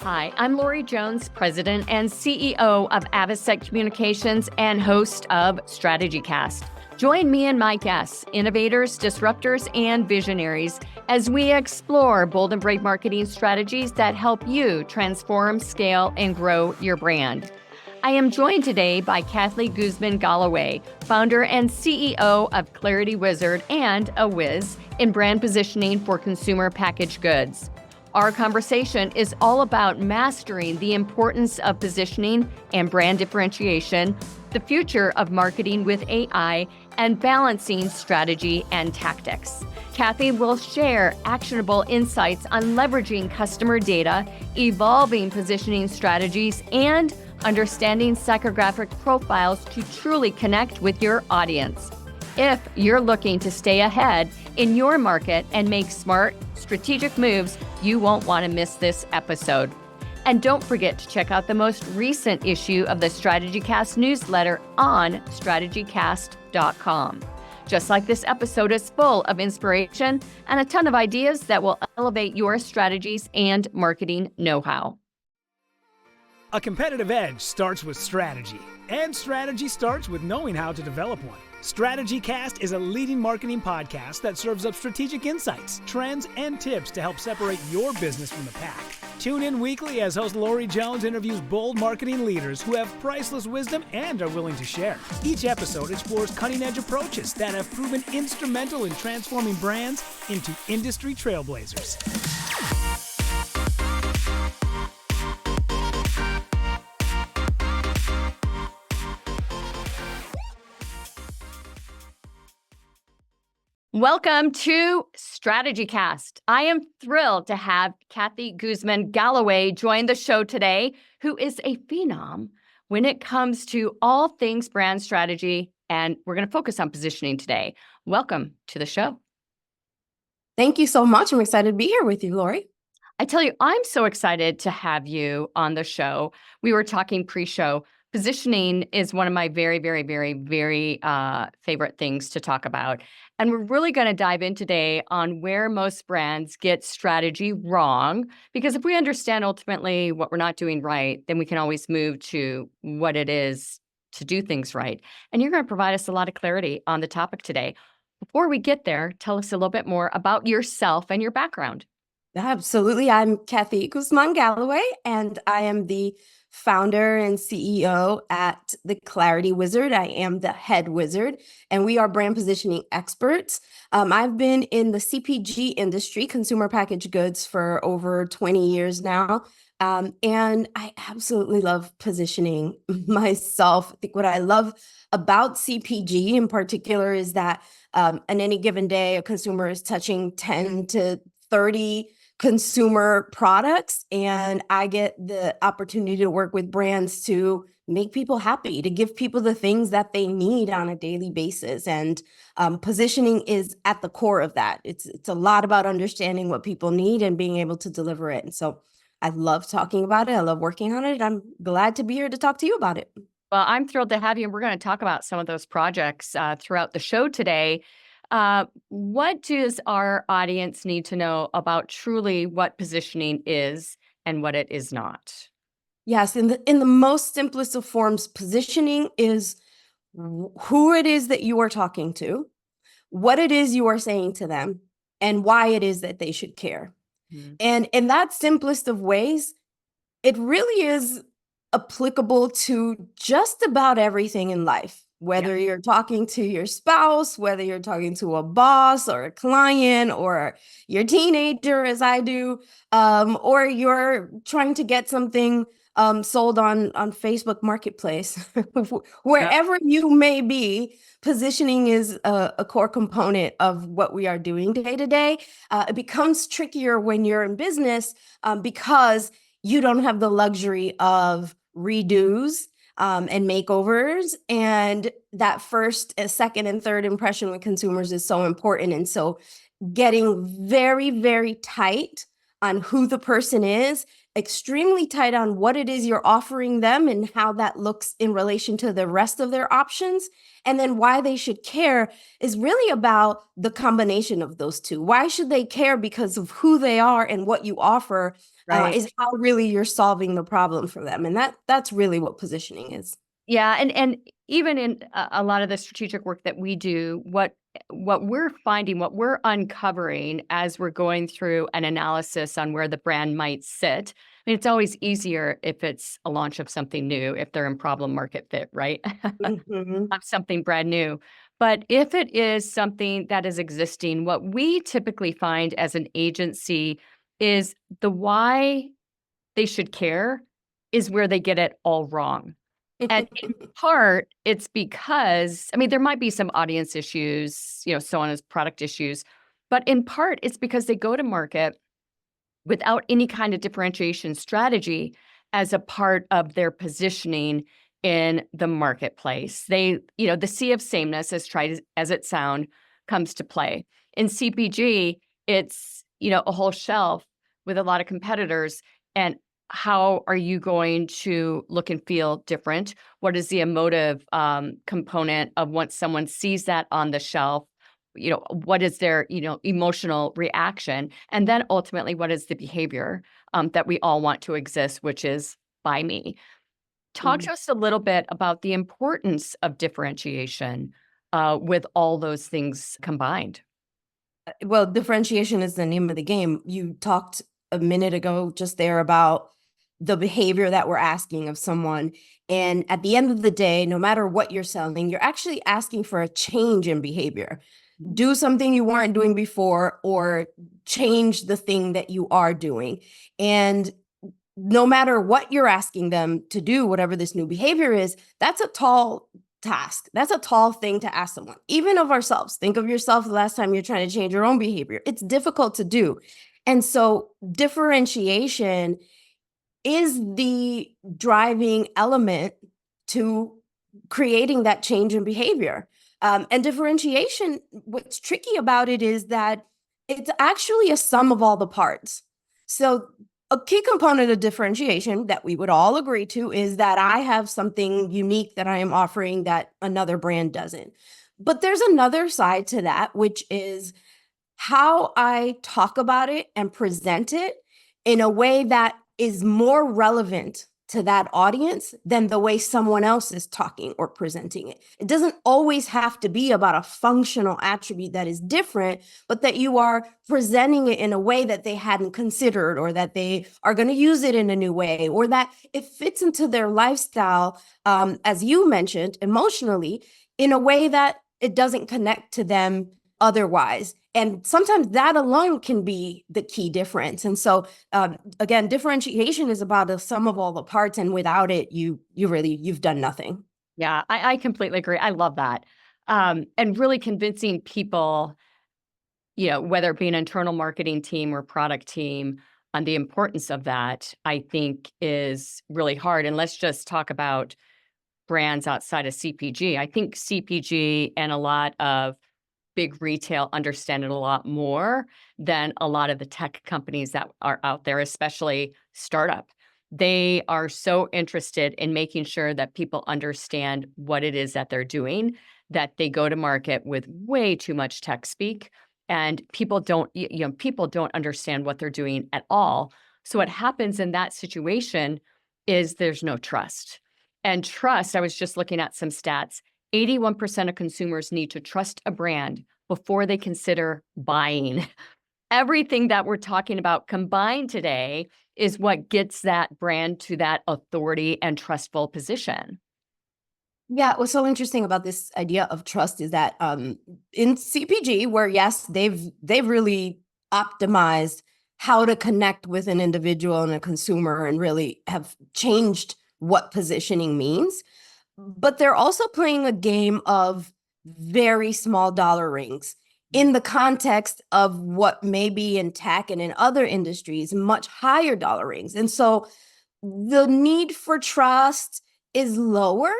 Hi, I'm Lori Jones, President and CEO of Avasec Communications and host of StrategyCast. Join me and my guests, innovators, disruptors, and visionaries, as we explore bold and brave marketing strategies that help you transform, scale, and grow your brand. I am joined today by Kathy Guzmán Galloway, founder and CEO of Clarity Wizard and a whiz in brand positioning for consumer packaged goods. Our conversation is all about mastering the importance of positioning and brand differentiation, the future of marketing with AI, and balancing strategy and tactics. Kathy will share actionable insights on leveraging customer data, evolving positioning strategies, and understanding psychographic profiles to truly connect with your audience. If you're looking to stay ahead in your market and make smart, strategic moves, you won't want to miss this episode. And don't forget to check out the most recent issue of the StrategyCast newsletter on StrategyCast.com. Just like this episode is full of inspiration and a ton of ideas that will elevate your strategies and marketing know-how. A competitive edge starts with strategy, and strategy starts with knowing how to develop one. StrategyCast is a leading marketing podcast that serves up strategic insights, trends, and tips to help separate your business from the pack. Tune in weekly as host Lori Jones interviews bold marketing leaders who have priceless wisdom and are willing to share. Each episode explores cutting-edge approaches that have proven instrumental in transforming brands into industry trailblazers. Welcome to StrategyCast. I am thrilled to have Kathy Guzmán Galloway join the show today, who is a phenom when it comes to all things brand strategy, and we're going to focus on positioning today. Welcome to the show. Thank you so much. I'm excited to be here with you, Lori. I tell you, I'm so excited to have you on the show. We were talking pre-show. Positioning is one of my very, very, very, very favorite things to talk about. And we're really going to dive in today on where most brands get strategy wrong. Because if we understand ultimately what we're not doing right, then we can always move to what it is to do things right. And you're going to provide us a lot of clarity on the topic today. Before we get there, tell us a little bit more about yourself and your background. Absolutely. I'm Kathy Guzmán Galloway, and I am the founder and CEO at the Clarity Wizard. I am the head wizard, and we are brand positioning experts. I've been in the CPG industry, consumer packaged goods, for over 20 years now. And I absolutely love positioning myself. I think what I love about CPG in particular is that on any given day, a consumer is touching 10 to 30 consumer products, and I get the opportunity to work with brands to make people happy, to give people the things that they need on a daily basis. And positioning is at the core of that. It's a lot about understanding what people need and being able to deliver it. And so I love talking about it. I love working on it. I'm glad to be here to talk to you about it. Well, I'm thrilled to have you, and we're going to talk about some of those projects throughout the show today. What does our audience need to know about truly what positioning is and what it is not? Yes, in the most simplest of forms, positioning is who it is that you are talking to, what it is you are saying to them, and why it is that they should care. Mm-hmm. And in that simplest of ways, it really is applicable to just about everything in life. Whether you're talking to your spouse, whether you're talking to a boss or a client or your teenager, as I do, or you're trying to get something sold on Facebook Marketplace, wherever you may be, positioning is a core component of what we are doing day to day. It becomes trickier when you're in business because you don't have the luxury of redos and makeovers. And that first, second, and third impression with consumers is so important. And so getting very, very tight on who the person is extremely tight on what it is you're offering them and how that looks in relation to the rest of their options. And then why they should care is really about the combination of those two. Why should they care? Because of who they are and what you offer is how really you're solving the problem for them. And that's really what positioning is. Yeah, and even in a lot of the strategic work that we do, what we're finding, what we're uncovering as we're going through an analysis on where the brand might sit. I mean, it's always easier if it's a launch of something new, if they're in problem market fit, right? Mm-hmm. Of something brand new. But if it is something that is existing, what we typically find as an agency is the why they should care is where they get it all wrong. And in part, it's because, I mean, there might be some audience issues, so on as product issues, but in part, it's because they go to market without any kind of differentiation strategy as a part of their positioning in the marketplace. The sea of sameness, as tried as it sound, comes to play. In CPG, it's, a whole shelf with a lot of competitors. And how are you going to look and feel different? What is the emotive component of once someone sees that on the shelf? What is their, emotional reaction? And then ultimately, what is the behavior that we all want to exist, which is buy me. Talk to us a little bit about the importance of differentiation with all those things combined. Well, differentiation is the name of the game. You talked a minute ago just there about the behavior that we're asking of someone. And at the end of the day, no matter what you're selling, you're actually asking for a change in behavior. Do something you weren't doing before or change the thing that you are doing. And no matter what you're asking them to do, whatever this new behavior is, that's a tall task. That's a tall thing to ask someone, even of ourselves. Think of yourself the last time you're trying to change your own behavior. It's difficult to do. And so differentiation is the driving element to creating that change in behavior. And differentiation, what's tricky about it is that it's actually a sum of all the parts. So a key component of differentiation that we would all agree to is that I have something unique that I am offering that another brand doesn't. But there's another side to that, which is how I talk about it and present it in a way that is more relevant to that audience than the way someone else is talking or presenting it. It doesn't always have to be about a functional attribute that is different, but that you are presenting it in a way that they hadn't considered, or that they are going to use it in a new way, or that it fits into their lifestyle, as you mentioned, emotionally, in a way that it doesn't connect to them otherwise. And sometimes that alone can be the key difference. And so, again, differentiation is about the sum of all the parts. And without it, you've done nothing. Yeah, I completely agree. I love that. And really convincing people, whether it be an internal marketing team or product team, on the importance of that, I think is really hard. And let's just talk about brands outside of CPG. I think CPG and a lot of big retail understand it a lot more than a lot of the tech companies that are out there, especially startup. They are so interested in making sure that people understand what it is that they're doing, that they go to market with way too much tech speak, and people don't understand what they're doing at all. So what happens in that situation is there's no trust. And trust, I was just looking at some stats, 81% of consumers need to trust a brand before they consider buying. Everything that we're talking about combined today is what gets that brand to that authority and trustful position. Yeah, what's so interesting about this idea of trust is that in CPG, where yes, they've really optimized how to connect with an individual and a consumer and really have changed what positioning means, but they're also playing a game of very small dollar rings in the context of what may be in tech and in other industries, much higher dollar rings. And so the need for trust is lower,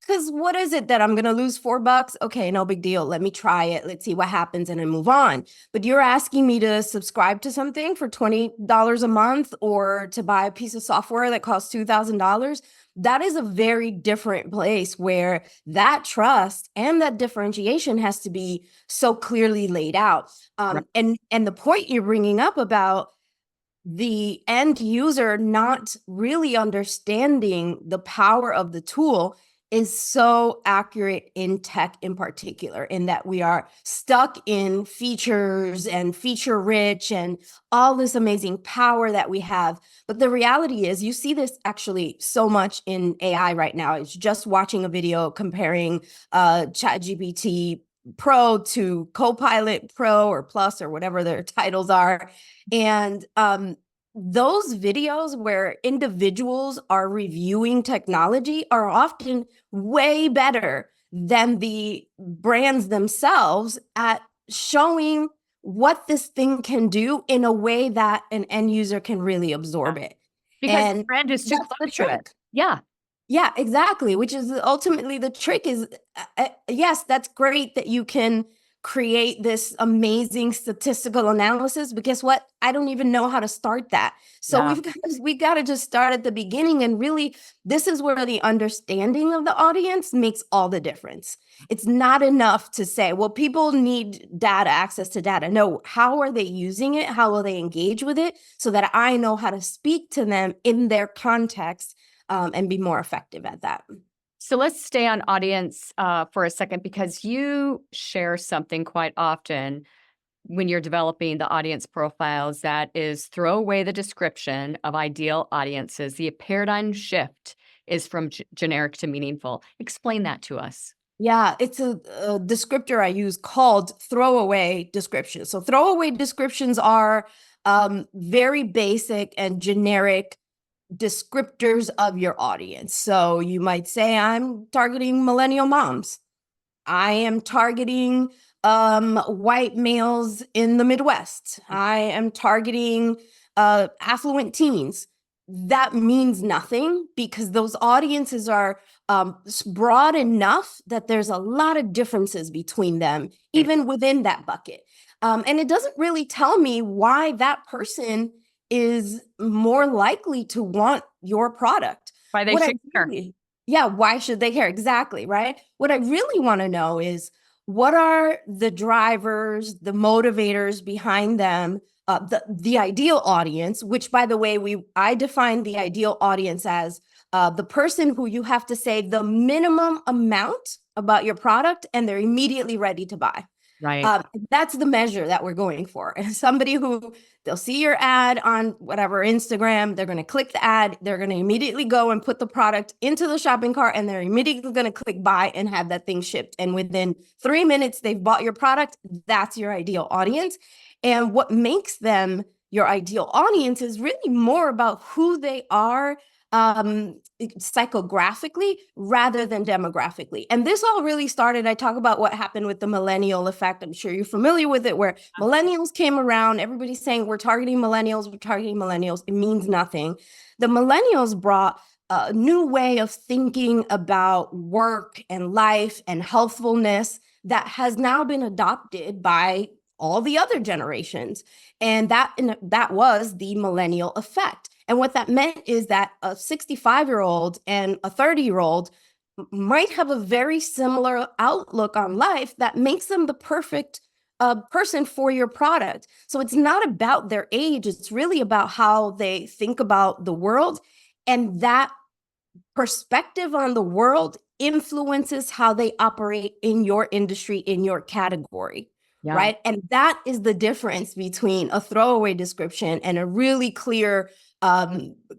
Because what is it that I'm going to lose $4? Okay, no big deal. Let me try it. Let's see what happens and then move on. But you're asking me to subscribe to something for $20 a month or to buy a piece of software that costs $2,000. That is a very different place where that trust and that differentiation has to be so clearly laid out. Right. And the point you're bringing up about the end user not really understanding the power of the tool is so accurate in tech in particular, in that we are stuck in features and feature rich and all this amazing power that we have. But the reality is, you see this actually so much in AI right now. It's just watching a video comparing ChatGPT Pro to Copilot Pro or Plus or whatever their titles are. And those videos where individuals are reviewing technology are often way better than the brands themselves at showing what this thing can do in a way that an end user can really absorb it. Because the And brand is too that's the close to it. trick. Yeah. Yeah, exactly. Which is ultimately the trick is, yes, that's great that you can create this amazing statistical analysis, but guess what? I don't even know how to start that. So Yeah. we got to just start at the beginning, and really, this is where the understanding of the audience makes all the difference. It's not enough to say, well, people need data, access to data. No, how are they using it? How will they engage with it so that I know how to speak to them in their context and be more effective at that. So let's stay on audience for a second, because you share something quite often when you're developing the audience profiles, that is, throw away the description of ideal audiences. The paradigm shift is from generic to meaningful. Explain that to us. Yeah, it's a descriptor I use called throwaway descriptions. So throwaway descriptions are very basic and generic descriptors of your audience. So you might say, I'm targeting millennial moms. I am targeting white males in the Midwest. I am targeting affluent teens. That means nothing, because those audiences are broad enough that there's a lot of differences between them, even within that bucket. And it doesn't really tell me why that person is more likely to want your product. Why they should care. Yeah, why should they care? Exactly, right? What I really want to know is, what are the drivers, the motivators behind them, the ideal audience, which, by the way, I define the ideal audience as the person who you have to say the minimum amount about your product and they're immediately ready to buy. Right. That's the measure that we're going for. And somebody who, they'll see your ad on whatever Instagram, they're going to click the ad, they're going to immediately go and put the product into the shopping cart, and they're immediately going to click buy and have that thing shipped. And within 3 minutes, they've bought your product. That's your ideal audience. And what makes them your ideal audience is really more about who they are psychographically rather than demographically. And this all really started, I talk about what happened with the millennial effect. I'm sure you're familiar with it, where millennials came around, everybody's saying, we're targeting millennials, we're targeting millennials. It means nothing. The millennials brought a new way of thinking about work and life and healthfulness that has now been adopted by all the other generations. And that was the millennial effect. And what that meant is that a 65-year-old and a 30-year-old might have a very similar outlook on life that makes them the perfect person for your product. So it's not about their age. It's really about how they think about the world. And that perspective on the world influences how they operate in your industry, in your category. Yeah. Right. And that is the difference between a throwaway description and a really clear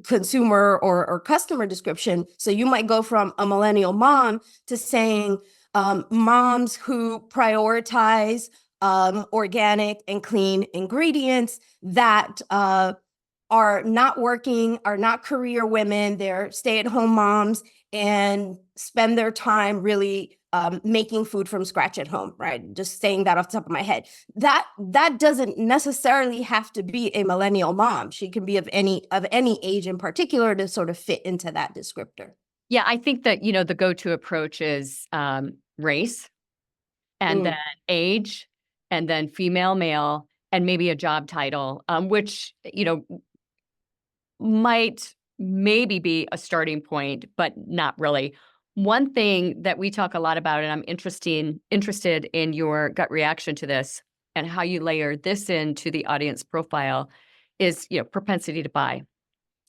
consumer or customer description. So you might go from a millennial mom to saying moms who prioritize organic and clean ingredients that are not working, are not career women, they're stay-at-home moms and spend their time really making food from scratch at home, right? Just saying that off the top of my head. That doesn't necessarily have to be a millennial mom. She can be of any age in particular to sort of fit into that descriptor. Yeah, I think that, the go-to approach is race, and then Mm, age, and then female, male, and maybe a job title, which, might maybe be a starting point, but not really. One thing that we talk a lot about, and I'm interested in your gut reaction to this and how you layer this into the audience profile is, propensity to buy.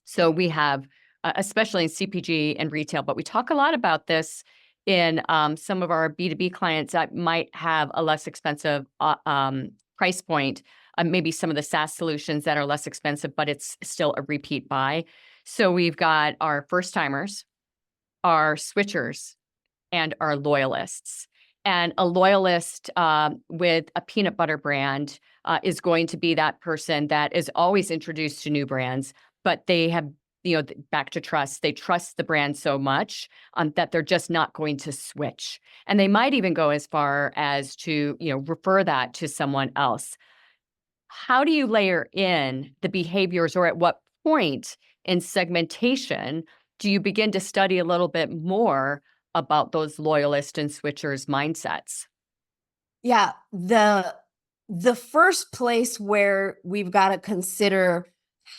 So we have, especially in CPG and retail, but we talk a lot about this in some of our B2B clients that might have a less expensive price point, maybe some of the SaaS solutions that are less expensive, but it's still a repeat buy. So we've got our first timers, our switchers, and our loyalists. And a loyalist with a peanut butter brand is going to be that person that is always introduced to new brands, but they have, back to trust. They trust the brand so much that they're just not going to switch. And they might even go as far as to, refer that to someone else. How do you layer in the behaviors, or at what point in segmentation do you begin to study a little bit more about those loyalist and switchers mindsets? yeah, the first place where we've got to consider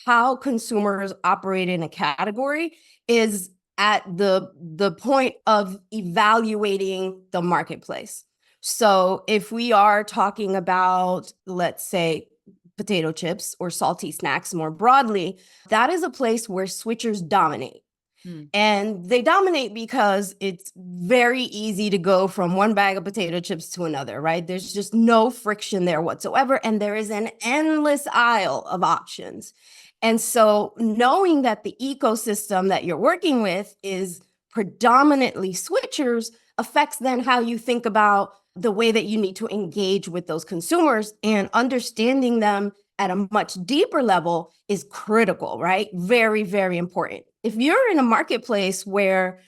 how consumers operate in a category is at the point of evaluating the marketplace. So if we are talking about, let's say, potato chips or salty snacks more broadly, that is a place where switchers dominate. Mm. And they dominate because it's very easy to go from one bag of potato chips to another, right? There's just no friction there whatsoever. And there is an endless aisle of options. And so knowing that the ecosystem that you're working with is predominantly switchers affects then how you think about the way that you need to engage with those consumers, and understanding them at a much deeper level is critical, right? Very, very important. If you're in a marketplace where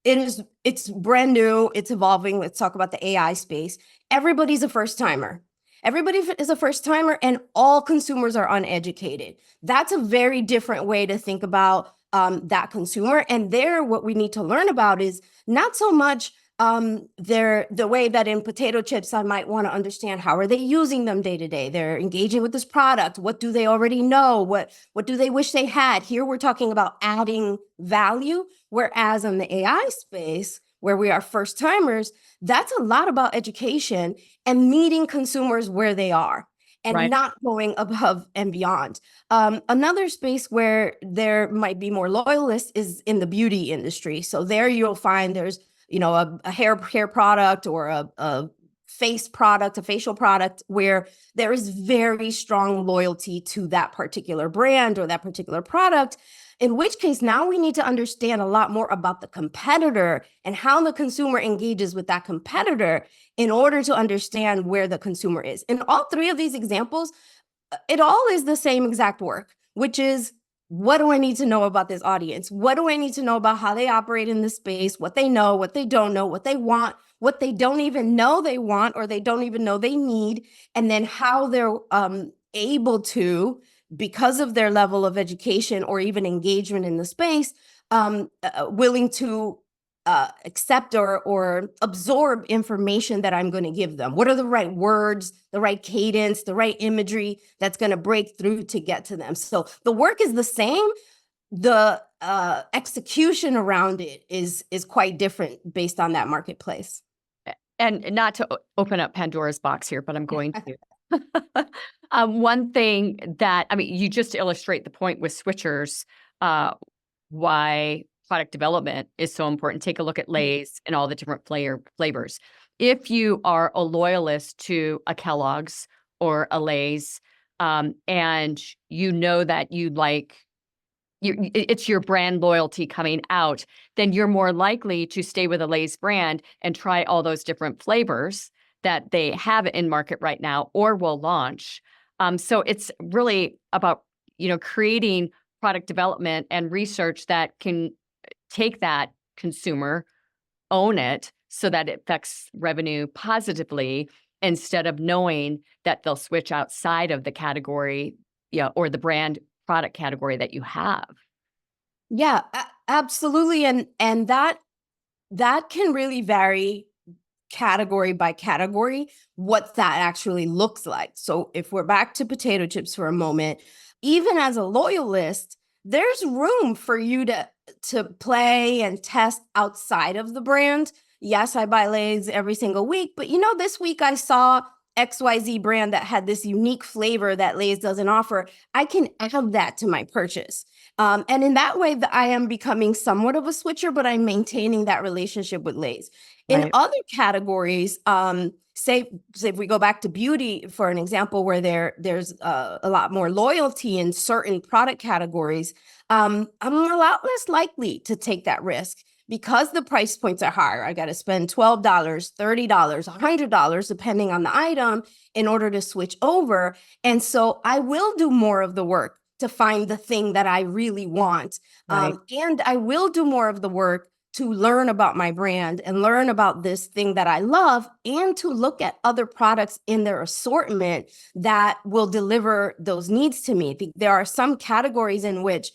it's brand new, it's evolving. Let's talk about the AI space. Everybody's a first timer. Everybody is a first timer, and all consumers are uneducated. That's a very different way to think about that consumer. And there, what we need to learn about is not so much the way that in potato chips, I might want to understand how are they using them day to day. They're engaging with this product. What do they already know? What do they wish they had? Here we're talking about adding value. Whereas in the AI space, where we are first timers, that's a lot about education and meeting consumers where they are and Right. not going above and beyond. Another space where there might be more loyalists is in the beauty industry. So there you'll find there's a hair product, or a face product, a facial product, where there is very strong loyalty to that particular brand or that particular product. In which case, now we need to understand a lot more about the competitor and how the consumer engages with that competitor in order to understand where the consumer is. In all three of these examples, it all is the same exact work, which is, what do I need to know about this audience? What do I need to know about how they operate in this space, what they know, what they don't know, what they want, what they don't even know they want, or they don't even know they need, and then how they're able to, because of their level of education or even engagement in the space, willing to accept or absorb information that I'm going to give them. What are the right words, the right cadence, the right imagery that's going to break through to get to them? So the work is the same. The execution around it is quite different based on that marketplace. And not to open up Pandora's box here, but I'm going to. One thing that, you just illustrate the point with switchers, why product development is so important. Take a look at Lay's and all the different flavors. If you are a loyalist to a Kellogg's or a Lay's, and you know that you like, it's your brand loyalty coming out, then you're more likely to stay with a Lay's brand and try all those different flavors that they have in market right now or will launch. So it's really about, creating product development and research that can take that consumer, own it so that it affects revenue positively, instead of knowing that they'll switch outside of the category, or the brand product category that you have. Yeah, absolutely. And that can really vary category by category, what that actually looks like. So if we're back to potato chips for a moment, even as a loyalist, there's room for you to play and test outside of the brand. Yes, I buy Lay's every single week, but this week I saw XYZ brand that had this unique flavor that Lay's doesn't offer. I can add that to my purchase. And in that way, I am becoming somewhat of a switcher, but I'm maintaining that relationship with Lay's. In Right. other categories, say if we go back to beauty for an example, where there's a lot more loyalty in certain product categories, I'm a lot less likely to take that risk because the price points are higher. I got to spend $12, $30, $100, depending on the item, in order to switch over. And so I will do more of the work to find the thing that I really want. Right. And I will do more of the work to learn about my brand and learn about this thing that I love, and to look at other products in their assortment that will deliver those needs to me. There are some categories in which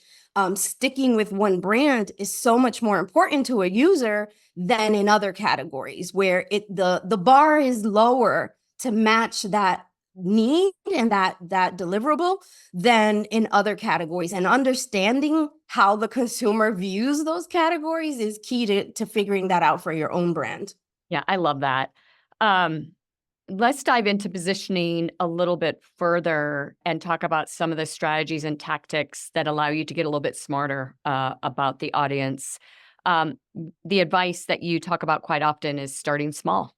sticking with one brand is so much more important to a user than in other categories where the bar is lower to match that need and that deliverable than in other categories. And understanding how the consumer views those categories is key to figuring that out for your own brand. Yeah, I love that. Let's dive into positioning a little bit further and talk about some of the strategies and tactics that allow you to get a little bit smarter about the audience. The advice that you talk about quite often is starting small.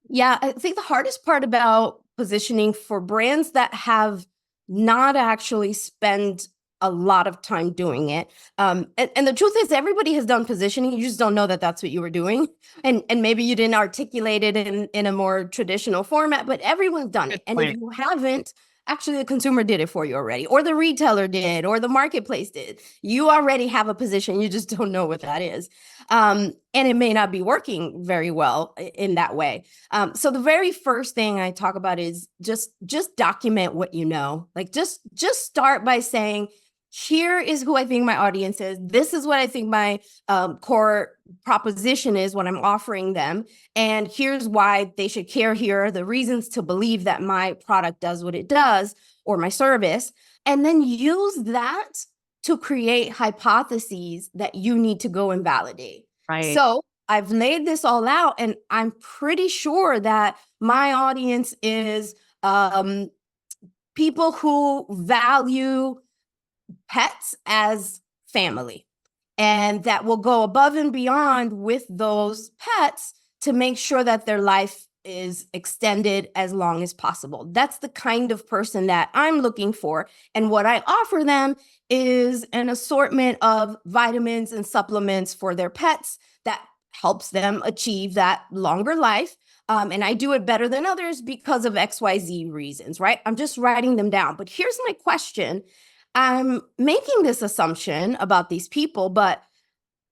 Yeah, I think the hardest part about positioning for brands that have not actually spent a lot of time doing it. And the truth is, everybody has done positioning. You just don't know that that's what you were doing. And maybe you didn't articulate it in a more traditional format, but everyone's done Good it. And if point. you haven't, actually the consumer did it for you already, or the retailer did, or the marketplace did. You already have a position. You just don't know what that is. And it may not be working very well in that way. So the very first thing I talk about is just document what you know. Like just start by saying, here is who I think my audience is. This is what I think my core proposition is, what I'm offering them. And here's why they should care. Here are the reasons to believe that my product does what it does, or my service. And then use that to create hypotheses that you need to go and validate. Right. So I've laid this all out, and I'm pretty sure that my audience is people who value pets as family, and that will go above and beyond with those pets to make sure that their life is extended as long as possible. That's the kind of person that I'm looking for. And what I offer them is an assortment of vitamins and supplements for their pets that helps them achieve that longer life. And I do it better than others because of XYZ reasons, right? I'm just writing them down. But here's my question. I'm making this assumption about these people, but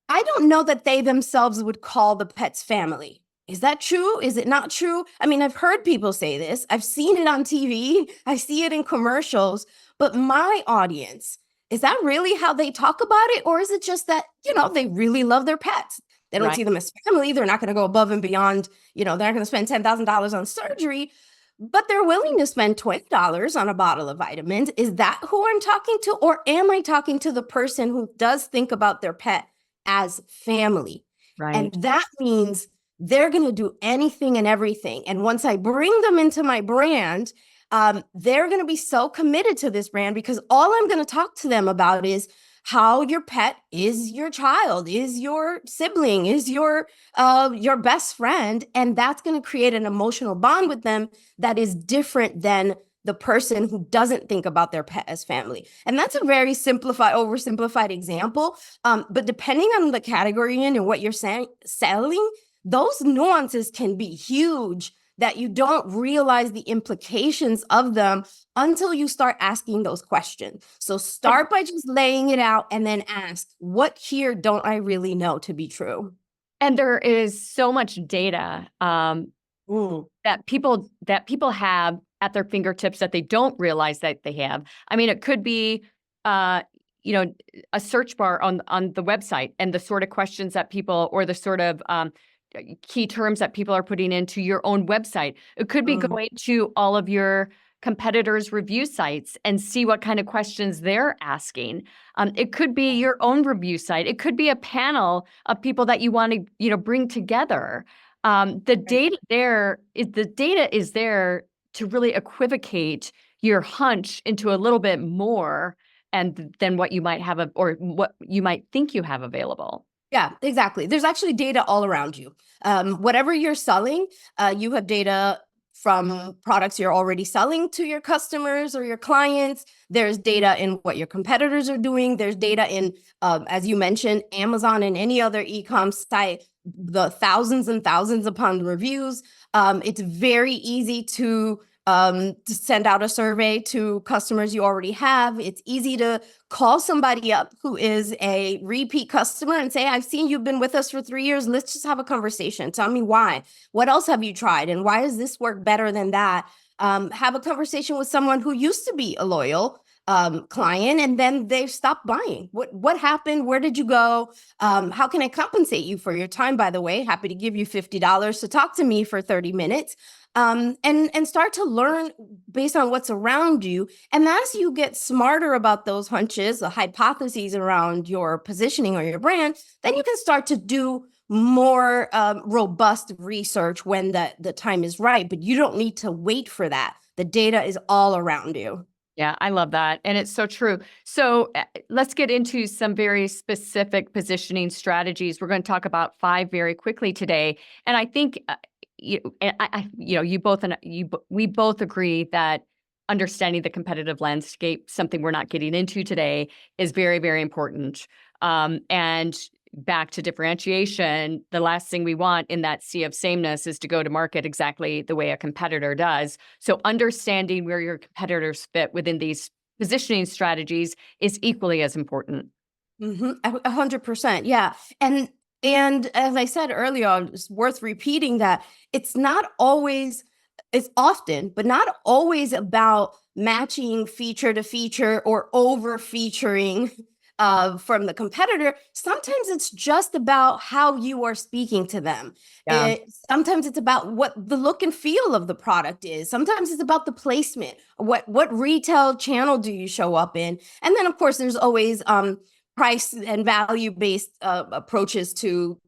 I don't know that they themselves would call the pets family. Is that true? Is it not true? I mean, I've heard people say this. I've seen it on TV. I see it in commercials. But my audience, is that really how they talk about it? Or is it just that, they really love their pets? They don't Right. see them as family. They're not going to go above and beyond. They're not going to spend $10,000 on surgery, but they're willing to spend $20 on a bottle of vitamins. Is that who I'm talking to? Or am I talking to the person who does think about their pet as family? Right. And that means they're going to do anything and everything. And once I bring them into my brand, they're going to be so committed to this brand, because all I'm going to talk to them about is how your pet is your child, is your sibling, is your best friend. And that's going to create an emotional bond with them that is different than the person who doesn't think about their pet as family. And that's a very oversimplified example. But depending on the category you're in and what you're selling, those nuances can be huge that you don't realize the implications of them until you start asking those questions. So start by just laying it out, and then ask, what here don't I really know to be true? And there is so much data that people have at their fingertips that they don't realize that they have. I mean, it could be a search bar on the website and the sort of questions that people, or the sort of key terms that people are putting into your own website. It could be going to all of your competitors' review sites and see what kind of questions they're asking. It could be your own review site. It could be a panel of people that you want to, bring together. The data is there to really equivocate your hunch into a little bit more and than what you might have or what you might think you have available. Yeah, exactly. There's actually data all around you. Whatever you're selling, you have data from products you're already selling to your customers or your clients. There's data in what your competitors are doing. There's data in, as you mentioned, Amazon and any other e-com site, the thousands and thousands upon reviews. It's very easy to send out a survey to customers you already have. It's easy to call somebody up who is a repeat customer and say, I've seen you've been with us for 3 years. Let's just have a conversation. Tell me why. What else have you tried? And why does this work better than that? Have a conversation with someone who used to be a loyal client and then they've stopped buying. What happened? Where did you go? How can I compensate you for your time, by the way? Happy to give you $50 to talk to me for 30 minutes. And start to learn based on what's around you. And as you get smarter about those hunches, the hypotheses around your positioning or your brand, then you can start to do more robust research when the time is right. But you don't need to wait for that. The data is all around you. Yeah, I love that. And it's so true. So let's get into some very specific positioning strategies. We're going to talk about 5 very quickly today. And I think we both agree that understanding the competitive landscape, something we're not getting into today, is very, very important. And back to differentiation, the last thing we want in that sea of sameness is to go to market exactly the way a competitor does. So understanding where your competitors fit within these positioning strategies is equally as important. 100%. Yeah. And as I said earlier, it's worth repeating that it's often, but not always about matching feature to feature or over featuring from the competitor. Sometimes it's just about how you are speaking to them. Yeah. Sometimes it's about what the look and feel of the product is. Sometimes it's about the placement. What retail channel do you show up in? And then, of course, there's always price and value-based approaches to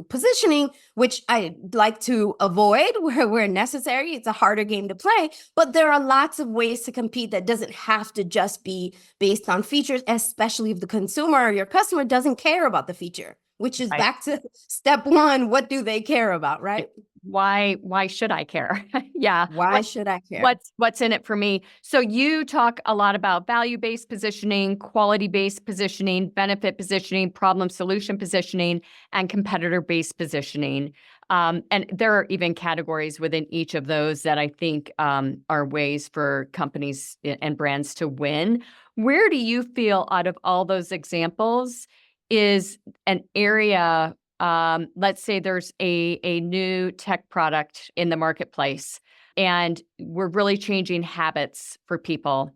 positioning, which I like to avoid where necessary. It's a harder game to play, but there are lots of ways to compete that doesn't have to just be based on features, especially if the consumer or your customer doesn't care about the feature, which is back to step 1. What do they care about, right? Why should I care? Yeah. Why should I care? What's in it for me? So you talk a lot about value-based positioning, quality-based positioning, benefit positioning, problem-solution positioning, and competitor-based positioning. And there are even categories within each of those that I think are ways for companies and brands to win. Where do you feel out of all those examples is an area, let's say there's a new tech product in the marketplace and we're really changing habits for people.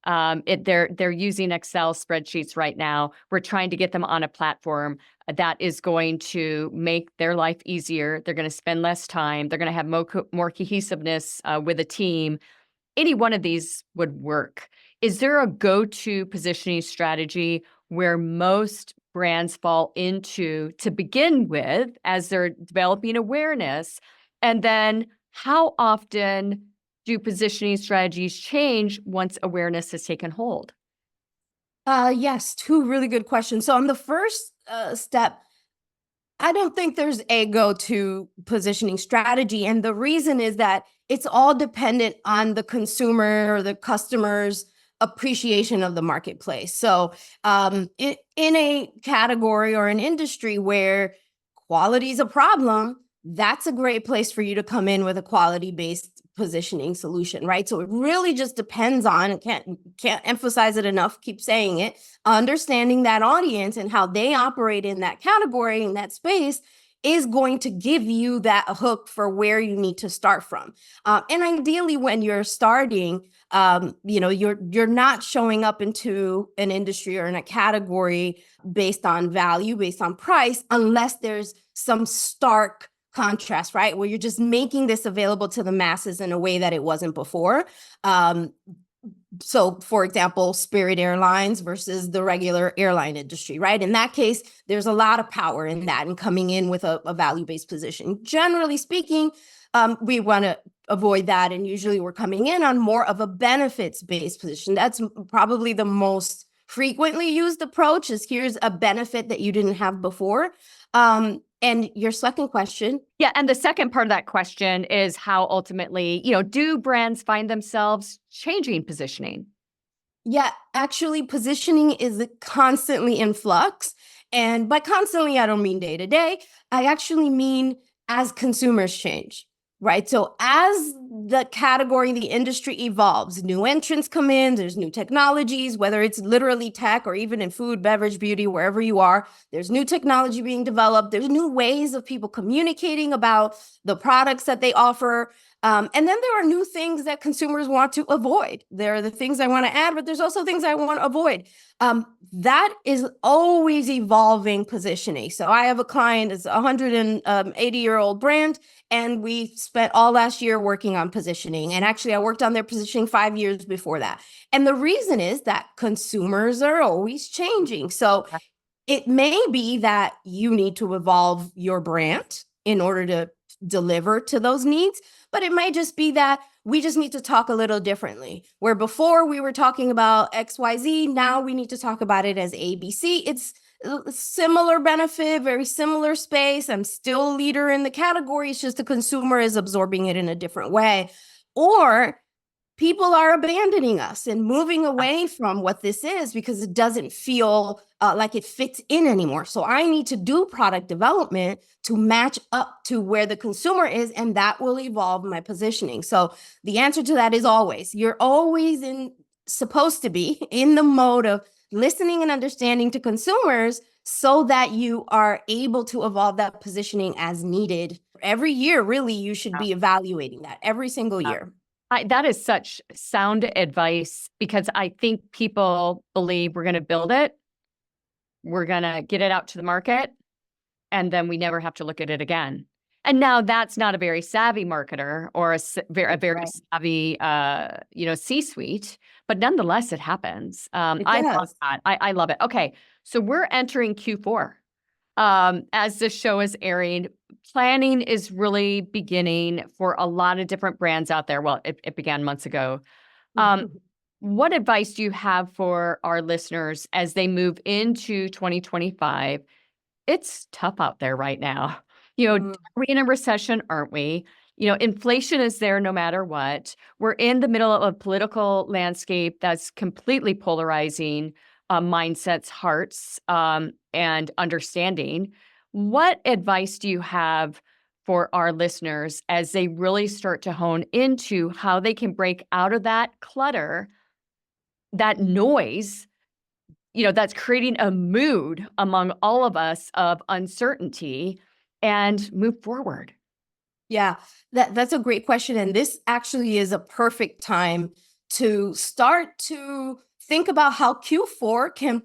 They're using Excel spreadsheets right now. We're trying to get them on a platform that is going to make their life easier. They're going to spend less time. They're going to have more cohesiveness with a team. Any one of these would work. Is there a go-to positioning strategy where most brands fall into to begin with as they're developing awareness? And then how often do positioning strategies change once awareness has taken hold? Yes, 2 really good questions. So on the first step, I don't think there's a go-to positioning strategy. And the reason is that it's all dependent on the consumer or the customer's appreciation of the marketplace. So in a category or an industry where quality is a problem, that's a great place for you to come in with a quality-based positioning solution, right? So it really just depends on, can't emphasize it enough, keep saying it, understanding that audience and how they operate in that category, in that space, is going to give you that hook for where you need to start from. And ideally, when you're starting, you're not showing up into an industry or in a category based on value, based on price, unless there's some stark contrast, right? Where you're just making this available to the masses in a way that it wasn't before. So, for example, Spirit Airlines versus the regular airline industry, right? In that case, there's a lot of power in that and coming in with a value-based position. Generally speaking, we want to avoid that. And usually we're coming in on more of a benefits-based position. That's probably the most frequently used approach is here's a benefit that you didn't have before. And your second question. Yeah. And the second part of that question is how ultimately, do brands find themselves changing positioning? Yeah, actually, positioning is constantly in flux. And by constantly, I don't mean day to day. I actually mean as consumers change, right? So as the category, the industry evolves, new entrants come in, there's new technologies, whether it's literally tech or even in food, beverage, beauty, wherever you are, there's new technology being developed. There's new ways of people communicating about the products that they offer. And then there are new things that consumers want to avoid. There are the things I want to add, but there's also things I want to avoid. That is always evolving positioning. So I have a client, it's a 180-year-old brand, and we spent all last year working on positioning. And actually, I worked on their positioning 5 years before that. And the reason is that consumers are always changing. So it may be that you need to evolve your brand in order to deliver to those needs, but it might just be that we just need to talk a little differently. Where before we were talking about XYZ, now we need to talk about it as ABC. It's a similar benefit, very similar space. I'm still a leader in the category. It's just the consumer is absorbing it in a different way. Or people are abandoning us and moving away from what this is because it doesn't feel like it fits in anymore. So I need to do product development to match up to where the consumer is, and that will evolve my positioning. So the answer to that is always. You're always supposed to be in the mode of listening and understanding to consumers so that you are able to evolve that positioning as needed. Every year, really, you should be evaluating that every single year. That is such sound advice because I think people believe we're going to build it, we're going to get it out to the market, and then we never have to look at it again. And now that's not a very savvy marketer or a very savvy, C-suite, but nonetheless, it happens. I love that. I love it. Okay, so we're entering Q4. As this show is airing, planning is really beginning for a lot of different brands out there. Well, it began months ago. What advice do you have for our listeners as they move into 2025? It's tough out there right now. Are we in a recession? Aren't we? Inflation is there no matter what. We're in the middle of a political landscape that's completely polarizing mindsets, hearts, and understanding. What advice do you have for our listeners as they really start to hone into how they can break out of that clutter, that noise, that's creating a mood among all of us of uncertainty and move forward? Yeah, that's a great question. And this actually is a perfect time to start to think about how Q4 can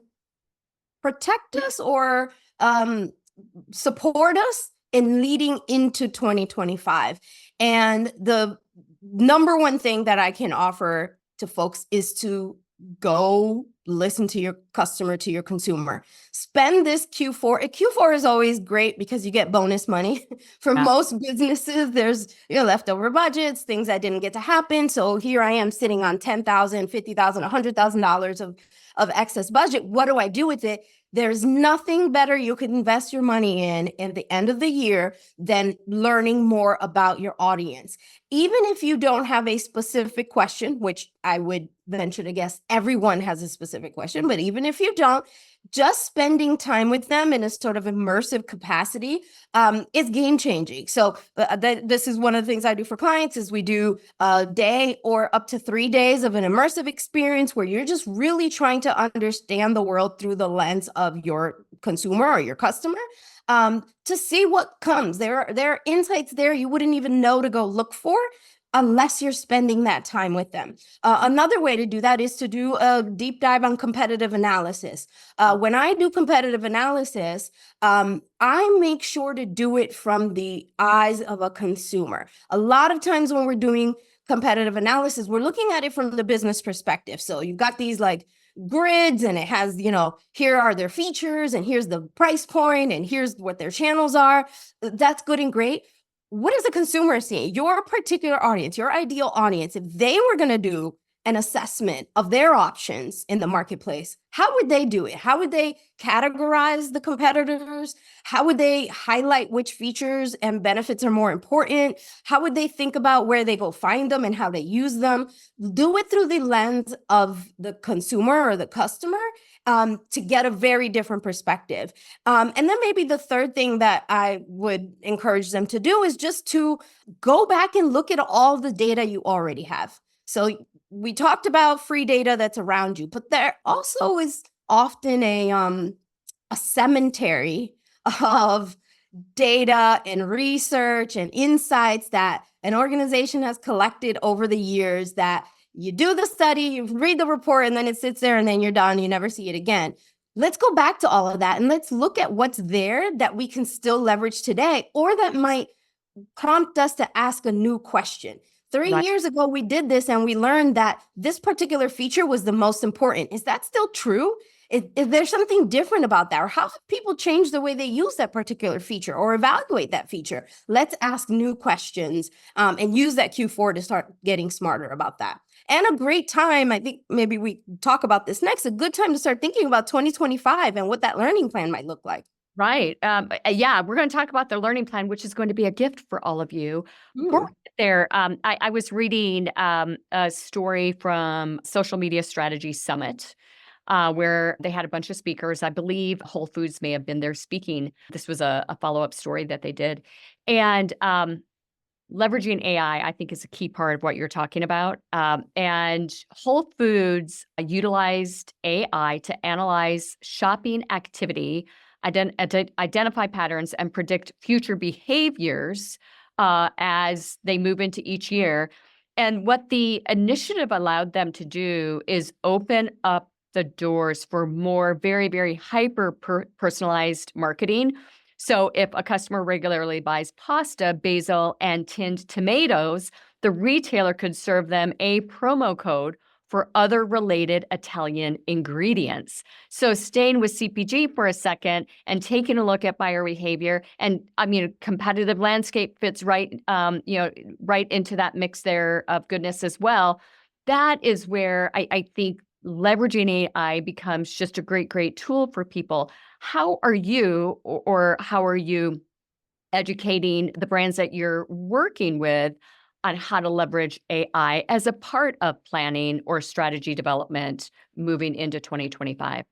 protect us or support us in leading into 2025. And the number one thing that I can offer to folks is to go listen to your customer, to your consumer. Spend this Q4. Q4 is always great because you get bonus money. For most businesses, there's leftover budgets, things that didn't get to happen. So here I am sitting on $10,000, $50,000, $100,000 of excess budget. What do I do with it? There's nothing better you could invest your money in at the end of the year than learning more about your audience. Even if you don't have a specific question, which I would venture to guess everyone has a specific question, but even if you don't, just spending time with them in a sort of immersive capacity is game changing. So this is one of the things I do for clients is we do a day or up to 3 days of an immersive experience where you're just really trying to understand the world through the lens of your consumer or your customer, to see what comes. There are insights there you wouldn't even know to go look for unless you're spending that time with them. Another way to do that is to do a deep dive on competitive analysis. When I do competitive analysis, I make sure to do it from the eyes of a consumer. A lot of times when we're doing competitive analysis, we're looking at it from the business perspective. So you've got these like grids and it has, here are their features and here's the price point and here's what their channels are. That's good and great. What is the consumer seeing? Your particular audience, your ideal audience, if they were going to do an assessment of their options in the marketplace, how would they do it? How would they categorize the competitors? How would they highlight which features and benefits are more important? How would they think about where they go find them and how they use them? Do it through the lens of the consumer or the customer, to get a very different perspective. And then maybe the third thing that I would encourage them to do is just to go back and look at all the data you already have. So we talked about free data that's around you, but there also is often a cemetery of data and research and insights that an organization has collected over the years that you do the study, you read the report, and then it sits there and then you're done. You never see it again. Let's go back to all of that and let's look at what's there that we can still leverage today, or that might prompt us to ask a new question. 3 years ago, we did this and we learned that this particular feature was the most important. Is that still true? Is there something different about that? Or how have people changed the way they use that particular feature or evaluate that feature? Let's ask new questions and use that Q4 to start getting smarter about that. And a great time, I think maybe we talk about this next, a good time to start thinking about 2025 and what that learning plan might look like. Right. Yeah, we're going to talk about the learning plan, which is going to be a gift for all of you. Before we get there, I was reading a story from Social Media Strategy Summit, where they had a bunch of speakers. I believe Whole Foods may have been there speaking. This was a follow-up story that they did. And leveraging AI, I think, is a key part of what you're talking about. And Whole Foods utilized AI to analyze shopping activity, identify patterns, and predict future behaviors as they move into each year. And what the initiative allowed them to do is open up the doors for more very, very personalized marketing. So if a customer regularly buys pasta, basil, and tinned tomatoes, the retailer could serve them a promo code for other related Italian ingredients. So staying with CPG for a second and taking a look at buyer behavior, and I mean, competitive landscape fits right into that mix there of goodness as well. That is where I think leveraging AI becomes just a great tool for people. How are you, or how are you educating the brands that you're working with on how to leverage AI as a part of planning or strategy development moving into 2025?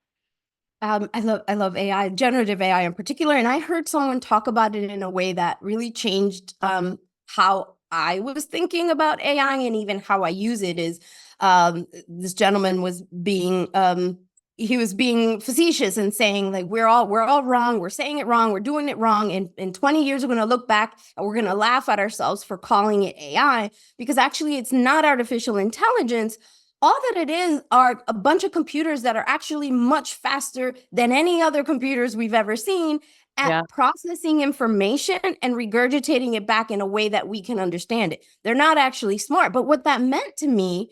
I love AI, generative AI in particular, and I heard someone talk about it in a way that really changed how I was thinking about AI and even how I use it. Is this gentleman was being he was being facetious and saying, like, we're all wrong, we're saying it wrong, we're doing it wrong, and in 20 years we're going to look back and we're going to laugh at ourselves for calling it AI, because actually it's not artificial intelligence. All that it is are a bunch of computers that are actually much faster than any other computers we've ever seen at processing information and regurgitating it back in a way that we can understand it. They're not actually smart. But what that meant to me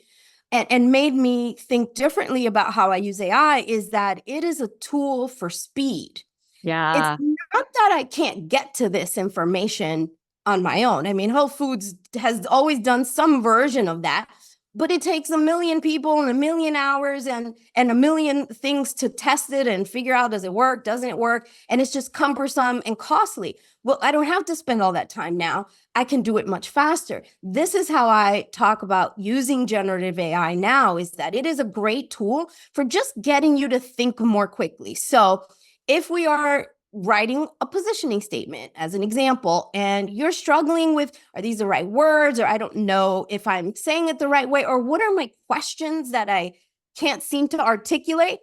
and made me think differently about how I use AI is that it is a tool for speed. Yeah. It's not that I can't get to this information on my own. I mean, Whole Foods has always done some version of that, but it takes a million people and a million hours and a million things to test it and figure out, does it work, doesn't it work? And it's just cumbersome and costly. Well, I don't have to spend all that time now. I can do it much faster. This is how I talk about using generative AI now, is that it is a great tool for just getting you to think more quickly. So if we are writing a positioning statement as an example, and you're struggling with, are these the right words? Or I don't know if I'm saying it the right way, or what are my questions that I can't seem to articulate?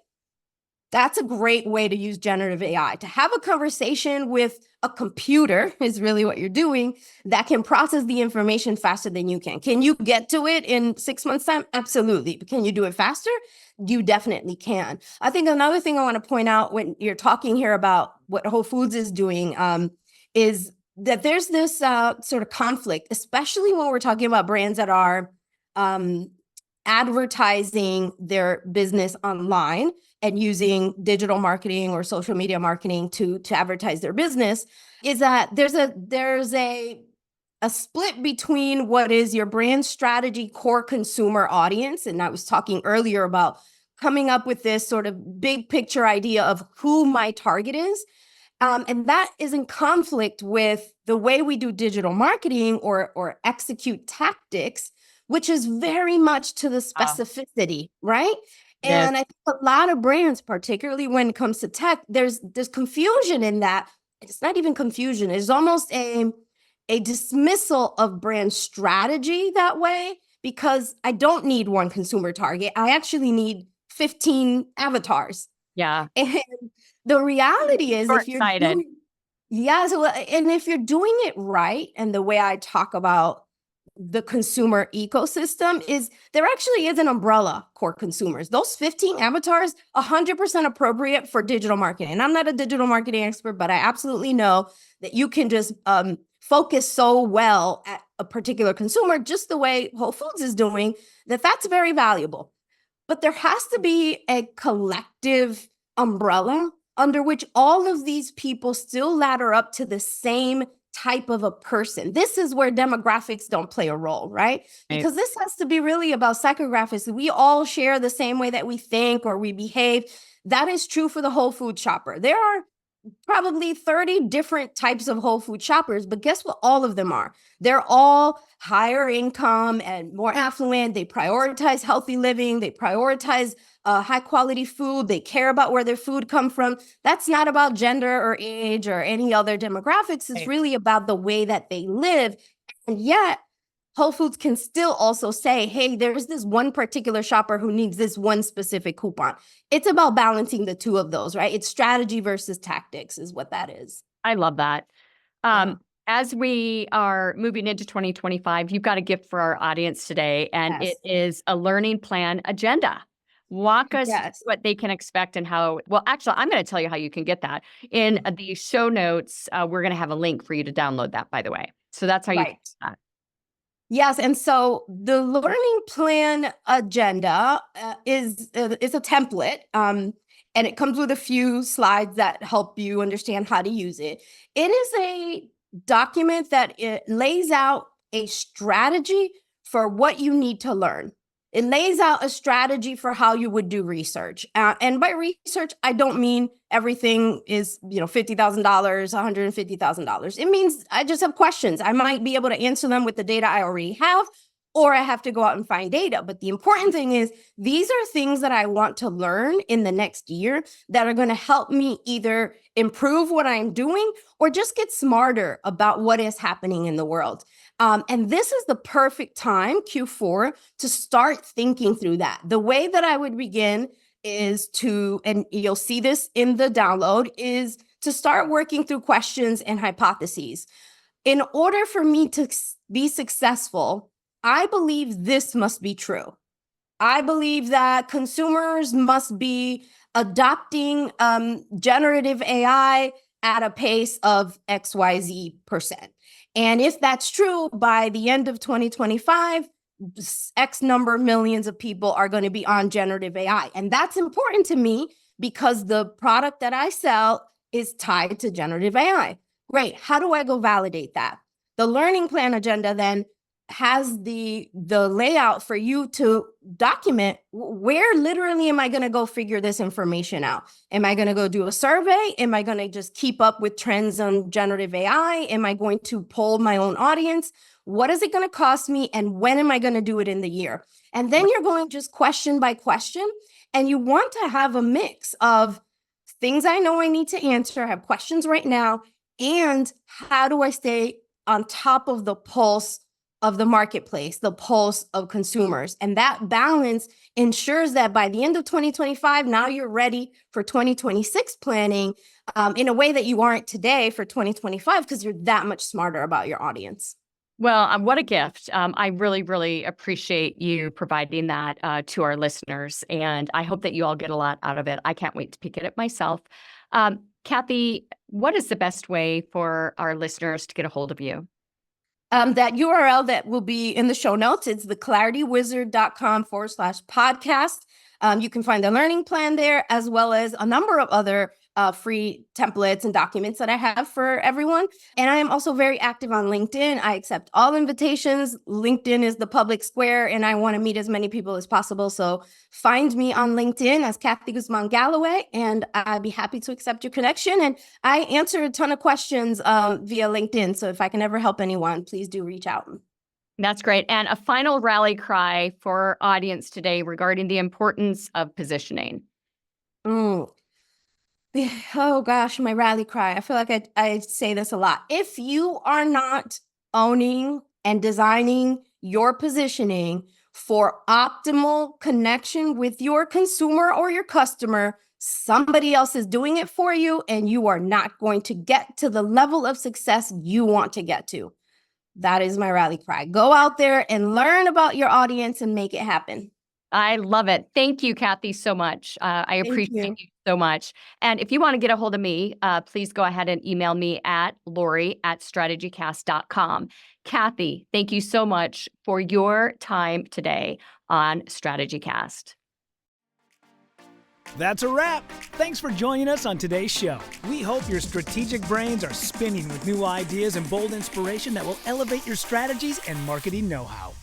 That's a great way to use generative AI. To have a conversation with a computer is really what you're doing that can process the information faster than you can. Can you get to it in 6 months' time? Absolutely. But can you do it faster? You definitely can. I think another thing I want to point out when you're talking here about what Whole Foods is doing is that there's this sort of conflict, especially when we're talking about brands that are advertising their business online and using digital marketing or social media marketing to advertise their business, is that there's a split between what is your brand strategy core consumer audience. And I was talking earlier about coming up with this sort of big picture idea of who my target is. And that is in conflict with the way we do digital marketing or execute tactics, which is very much to the specificity, right? Yes. And I think a lot of brands, particularly when it comes to tech, there's confusion in that. It's not even confusion. It's almost a dismissal of brand strategy that way, because I don't need one consumer target. I actually need 15 avatars. Yeah. And the reality is, if you're doing, and if you're doing it right, and the way I talk about the consumer ecosystem is there actually is an umbrella core consumers. Those 15 avatars, 100% appropriate for digital marketing. And I'm not a digital marketing expert, but I absolutely know that you can just focus so well at a particular consumer, just the way Whole Foods is doing, that's very valuable. But there has to be a collective umbrella under which all of these people still ladder up to the same type of a person. This is where demographics don't play a role, right? Because this has to be really about psychographics. We all share the same way that we think or we behave. That is true for the Whole Food shopper. There are probably 30 different types of Whole Food shoppers, but guess what all of them are? They're all higher income and more affluent. They prioritize healthy living. They prioritize high quality food. They care about where their food come from. That's not about gender or age or any other demographics. It's really about the way that they live. And yet Whole Foods can still also say, hey, there's this one particular shopper who needs this one specific coupon. It's about balancing the two of those, right? It's strategy versus tactics is what that is. I love that. As we are moving into 2025, you've got a gift for our audience today, and it is a learning plan agenda. Walk us through what they can expect and how. Well, actually, I'm going to tell you how you can get that. In the show notes, we're going to have a link for you to download that, by the way. So that's how you can get that. Yes. And so the learning plan agenda is a template. And it comes with a few slides that help you understand how to use it. It is a document that it lays out a strategy for what you need to learn. It lays out a strategy for how you would do research. And by research, I don't mean everything is, $50,000, $150,000. It means I just have questions. I might be able to answer them with the data I already have, or I have to go out and find data. But the important thing is these are things that I want to learn in the next year that are going to help me either improve what I'm doing or just get smarter about what is happening in the world. And this is the perfect time, Q4, to start thinking through that. The way that I would begin is to, and you'll see this in the download, is to start working through questions and hypotheses. In order for me to be successful, I believe this must be true. I believe that consumers must be adopting generative AI at a pace of XYZ%. And if that's true, by the end of 2025, X number of millions of people are going to be on generative AI. And that's important to me because the product that I sell is tied to generative AI. Great. How do I go validate that? The learning plan agenda then has the layout for you to document where literally am I going to go figure this information out? Am I going to go do a survey? Am I going to just keep up with trends on generative AI? Am I going to poll my own audience? What is it going to cost me? And when am I going to do it in the year? And then you're going just question by question. And you want to have a mix of things I know I need to answer, I have questions right now, and how do I stay on top of the pulse of the marketplace, the pulse of consumers. And that balance ensures that by the end of 2025, now you're ready for 2026 planning in a way that you aren't today for 2025, because you're that much smarter about your audience. Well, what a gift. I really, really appreciate you providing that to our listeners. And I hope that you all get a lot out of it. I can't wait to pick it up myself. Kathy, what is the best way for our listeners to get a hold of you? That URL that will be in the show notes, it's theclaritywizard.com/podcast. You can find the learning plan there, as well as a number of other free templates and documents that I have for everyone. And I am also very active on LinkedIn. I accept all invitations. LinkedIn is the public square, and I want to meet as many people as possible. So find me on LinkedIn as Kathy Guzmán Galloway, and I'd be happy to accept your connection. And I answer a ton of questions via LinkedIn. So if I can ever help anyone, please do reach out. That's great. And a final rally cry for our audience today regarding the importance of positioning. Oh gosh, my rally cry. I feel like I say this a lot. If you are not owning and designing your positioning for optimal connection with your consumer or your customer, somebody else is doing it for you, and you are not going to get to the level of success you want to get to. That is my rally cry. Go out there and learn about your audience and make it happen. I love it. Thank you, Kathy, so much. I appreciate you so much. And if you want to get a hold of me, please go ahead and email me at Lori@StrategyCast.com. Kathy, thank you so much for your time today on StrategyCast. That's a wrap. Thanks for joining us on today's show. We hope your strategic brains are spinning with new ideas and bold inspiration that will elevate your strategies and marketing know-how.